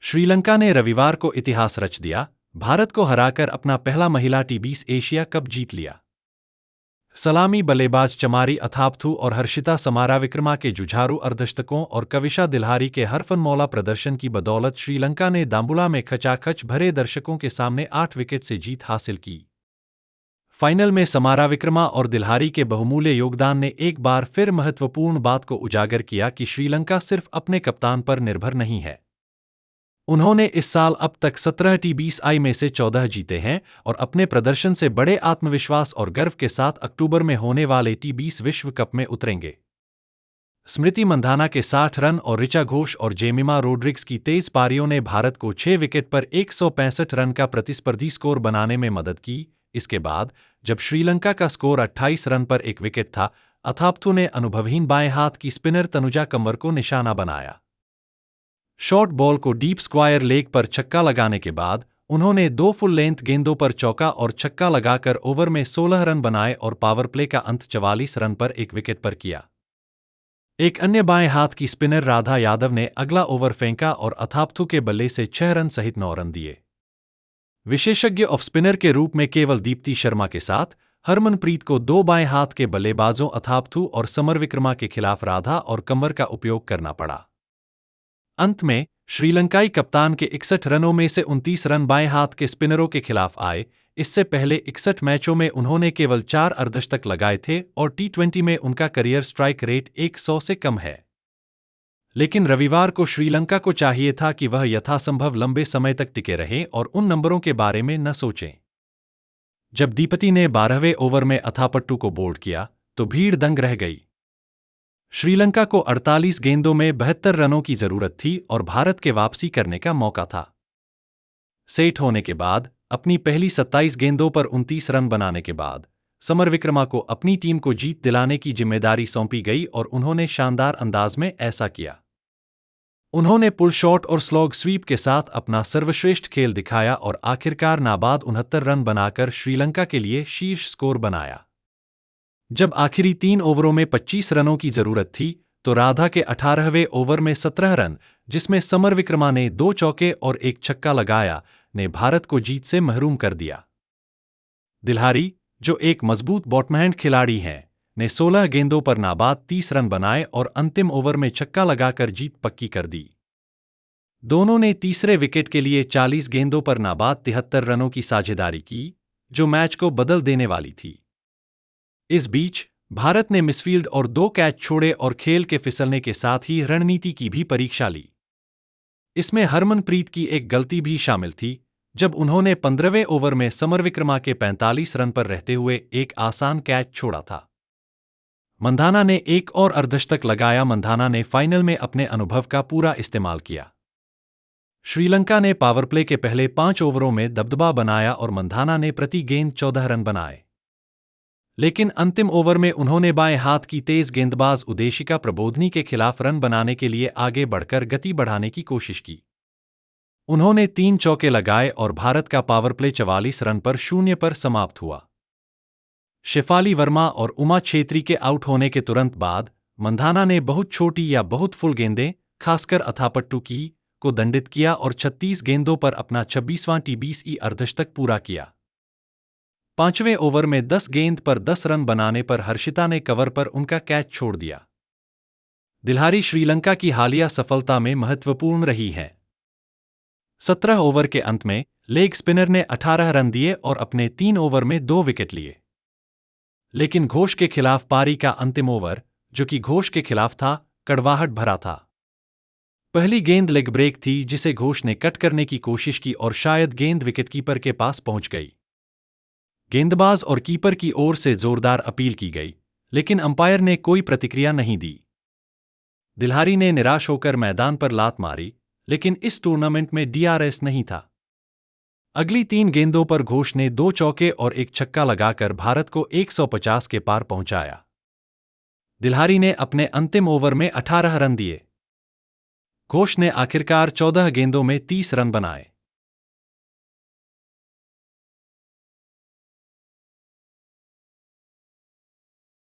श्रीलंका ने रविवार को इतिहास रच दिया, भारत को हराकर अपना पहला महिला टी20 एशिया कप जीत लिया। सलामी बल्लेबाज चमारी अथापथु और हर्षिता समाराविक्रमा के जुझारू अर्धशतकों और कविशा दिल्हारी के हरफनमौला प्रदर्शन की बदौलत श्रीलंका ने दाम्बुला में खचाखच भरे दर्शकों के सामने 8 विकेट से जीत हासिल की। फाइनल में समाराविक्रमा और दिल्हारी के बहुमूल्य योगदान ने एक बार फिर महत्वपूर्ण बात को उजागर किया कि श्रीलंका सिर्फ अपने कप्तान पर निर्भर नहीं है। उन्होंने इस साल अब तक 17 टी20 में से 14 जीते हैं और अपने प्रदर्शन से बड़े आत्मविश्वास और गर्व के साथ अक्टूबर में होने वाले टी20 विश्व कप में उतरेंगे। स्मृति मंधाना के 60 रन और ऋचा घोष और जेमिमा रोड्रिग्स की तेज पारियों ने भारत को 6 विकेट पर 165 रन का प्रतिस्पर्धी स्कोर बनाने में मदद की। इसके बाद जब श्रीलंका का स्कोर 28 रन पर 1 विकेट था, अथापथु ने अनुभवहीन बाएं हाथ की स्पिनर तनुजा कंवर को निशाना बनाया। शॉर्ट बॉल को डीप स्क्वायर लेग पर छक्का लगाने के बाद उन्होंने 2 फुल लेंथ गेंदों पर चौका और छक्का लगाकर ओवर में 16 रन बनाए और पावर प्ले का अंत 44 रन पर 1 विकेट पर किया। एक अन्य बाएं हाथ की स्पिनर राधा यादव ने अगला ओवर फेंका और अथापथु के बल्ले से 6 रन सहित 9 रन दिए। विशेषज्ञ ऑफ स्पिनर के रूप में केवल दीप्ति शर्मा के साथ हरमनप्रीत को 2 बाएं हाथ के बल्लेबाजों अथापथु और समरविक्रमा के खिलाफ राधा और कंवर का उपयोग करना पड़ा। अंत में श्रीलंकाई कप्तान के 61 रनों में से 29 रन बाएं हाथ के स्पिनरों के खिलाफ आए। इससे पहले 61 मैचों में उन्होंने केवल 4 अर्धशतक लगाए थे और टी20 में उनका करियर स्ट्राइक रेट 100 से कम है। लेकिन रविवार को श्रीलंका को चाहिए था कि वह यथासंभव लंबे समय तक टिके रहें और उन नंबरों के बारे में न सोचें। जब दीपति ने 12वें ओवर में अथापट्टू को बोल्ड किया तो भीड़ दंग रह गई। श्रीलंका को 48 गेंदों में 72 रनों की जरूरत थी और भारत के वापसी करने का मौका था। सेट होने के बाद अपनी पहली 27 गेंदों पर 29 रन बनाने के बाद समरविक्रमा को अपनी टीम को जीत दिलाने की जिम्मेदारी सौंपी गई और उन्होंने शानदार अंदाज में ऐसा किया। उन्होंने पुल शॉट और स्लॉग स्वीप के साथ अपना सर्वश्रेष्ठ खेल दिखाया और आखिरकार नाबाद 69 रन बनाकर श्रीलंका के लिए शीर्ष स्कोर बनाया। जब आखिरी 3 ओवरों में 25 रनों की जरूरत थी तो राधा के 18वें ओवर में 17 रन, जिसमें समरविक्रमा ने 2 चौके और 1 छक्का लगाया, ने भारत को जीत से महरूम कर दिया। दिल्हारी, जो एक मजबूत बॉटमहैंड खिलाड़ी हैं, ने 16 गेंदों पर नाबाद 30 रन बनाए और अंतिम ओवर में छक्का लगाकर जीत पक्की कर दी। दोनों ने तीसरे विकेट के लिए 40 गेंदों पर नाबाद 73 रनों की साझेदारी की, जो मैच को बदल देने वाली थी। इस बीच भारत ने मिसफील्ड और 2 कैच छोड़े और खेल के फिसलने के साथ ही रणनीति की भी परीक्षा ली। इसमें हरमनप्रीत की एक गलती भी शामिल थी जब उन्होंने 15वें ओवर में समरविक्रमा के 45 रन पर रहते हुए एक आसान कैच छोड़ा था। मंधाना ने एक और अर्धशतक लगाया। मंधाना ने फाइनल में अपने अनुभव का पूरा इस्तेमाल किया। श्रीलंका ने पावर प्ले के पहले 5 ओवरों में दबदबा बनाया और मंधाना ने प्रति गेंद 14 रन बनाए। लेकिन अंतिम ओवर में उन्होंने बाएं हाथ की तेज गेंदबाज उदेशिका प्रबोधनी के खिलाफ रन बनाने के लिए आगे बढ़कर गति बढ़ाने की कोशिश की। उन्होंने 3 चौके लगाए और भारत का पावर प्ले 44 रन पर 0 पर समाप्त हुआ। शेफाली वर्मा और उमा छेत्री के आउट होने के तुरंत बाद मंधाना ने बहुत छोटी या बहुत फुल गेंदें, खासकर अथापट्टू को दंडित किया और 36 गेंदों पर अपना 26वां टी20 अर्धशतक पूरा किया। 5वें ओवर में 10 गेंद पर 10 रन बनाने पर हर्षिता ने कवर पर उनका कैच छोड़ दिया। दिल्हारी श्रीलंका की हालिया सफलता में महत्वपूर्ण रही है। 17 ओवर के अंत में लेग स्पिनर ने 18 रन दिए और अपने 3 ओवर में 2 विकेट लिए। लेकिन घोष के खिलाफ पारी का अंतिम ओवर, जो कि घोष के खिलाफ था, कड़वाहट भरा था। पहली गेंद लेग ब्रेक थी जिसे घोष ने कट करने की कोशिश की और शायद गेंद विकेटकीपर के पास पहुंच गई। गेंदबाज और कीपर की ओर से जोरदार अपील की गई, लेकिन अंपायर ने कोई प्रतिक्रिया नहीं दी। दिल्हारी ने निराश होकर मैदान पर लात मारी, लेकिन इस टूर्नामेंट में डीआरएस नहीं था। अगली 3 गेंदों पर घोष ने 2 चौके और 1 छक्का लगाकर भारत को 150 के पार पहुंचाया। दिल्हारी ने अपने अंतिम ओवर में 18 रन दिए। घोष ने आखिरकार 14 गेंदों में 30 रन बनाए।